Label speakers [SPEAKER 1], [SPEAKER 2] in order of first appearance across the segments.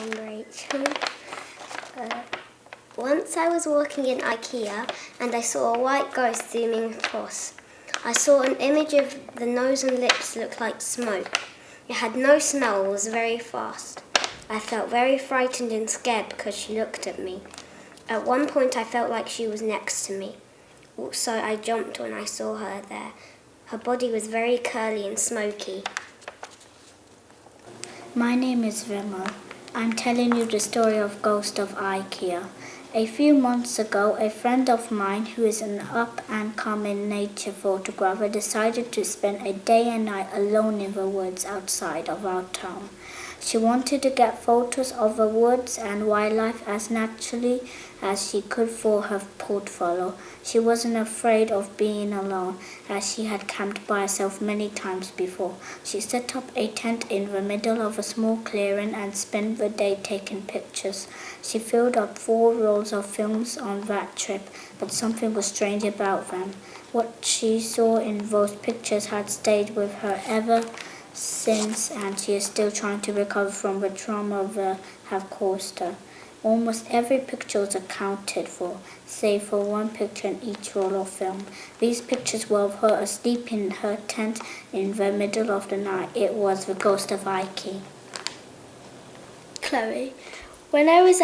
[SPEAKER 1] I'm Rachel. Once I was walking in Ikea and I saw a white ghost zooming across. I saw an image of the nose and lips look like smoke. It had no smell, was very fast. I felt very frightened and scared because she looked at me. At one point I felt like she was next to me. So I jumped when I saw her there. Her body was very curly and smoky.
[SPEAKER 2] My name is Vimal. I'm telling you the story of Ghost of Ikea. A few months ago, a friend of mine who is an up-and-coming nature photographer decided to spend a day and night alone in the woods outside of our town. She wanted to get photos of the woods and wildlife as naturally as she could for her portfolio. She wasn't afraid of being alone, as she had camped by herself many times before. She set up a tent in the middle of a small clearing and spent the day taking pictures. She filled up 4 rolls of films on that trip, but something was strange about them. What she saw in those pictures had stayed with her ever since, and she is still trying to recover from the trauma that have caused her. Almost every picture was accounted for, save for one picture in each roll of film. These pictures were of her asleep in her tent in the middle of the night. It was the ghost of Ikea.
[SPEAKER 3] Chloe. When I was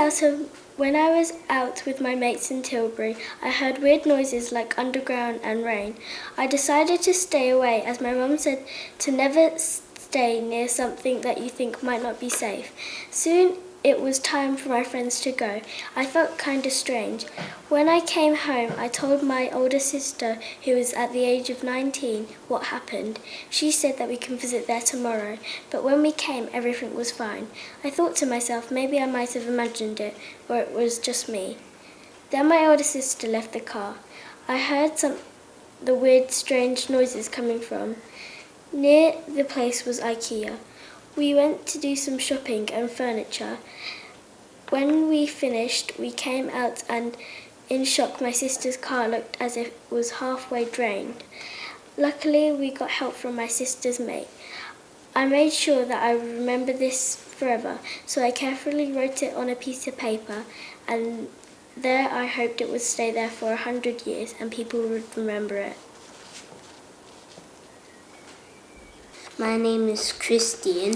[SPEAKER 3] out with my mates in Tilbury, I heard weird noises like underground and rain. I decided to stay away as my mum said to never stay near something that you think might not be safe. Soon it was time for my friends to go. I felt kind of strange. When I came home, I told my older sister, who was at the age of 19, what happened. She said that we can visit there tomorrow, but when we came, everything was fine. I thought to myself, maybe I might have imagined it, or it was just me. Then my older sister left the car. I heard the weird, strange noises coming from. Near the place was Ikea. We went to do some shopping and furniture. When we finished, we came out and in shock my sister's car looked as if it was halfway drained. Luckily, we got help from my sister's mate. I made sure that I would remember this forever, so I carefully wrote it on a piece of paper, and there I hoped it would stay there for 100 years and people would remember it.
[SPEAKER 4] My name is Christian.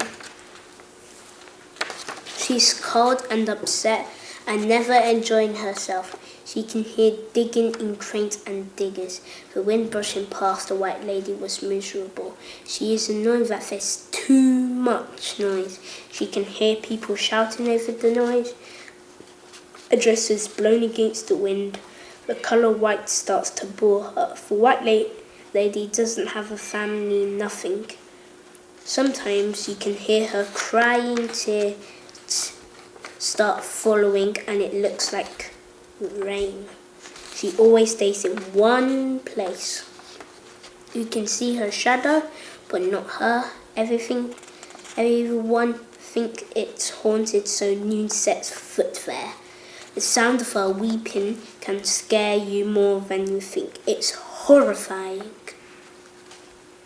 [SPEAKER 4] She's cold and upset and never enjoying herself. She can hear digging in cranes and diggers. The wind brushing past the white lady was miserable. She is annoyed that there's too much noise. She can hear people shouting over the noise. A dress is blown against the wind. The colour white starts to bore her. The white lady doesn't have a family, nothing. Sometimes you can hear her crying to start following, and it looks like rain. She always stays in one place. You can see her shadow, but not her. Everyone think it's haunted, so noon sets foot there. The sound of her weeping can scare you more than you think. It's horrifying.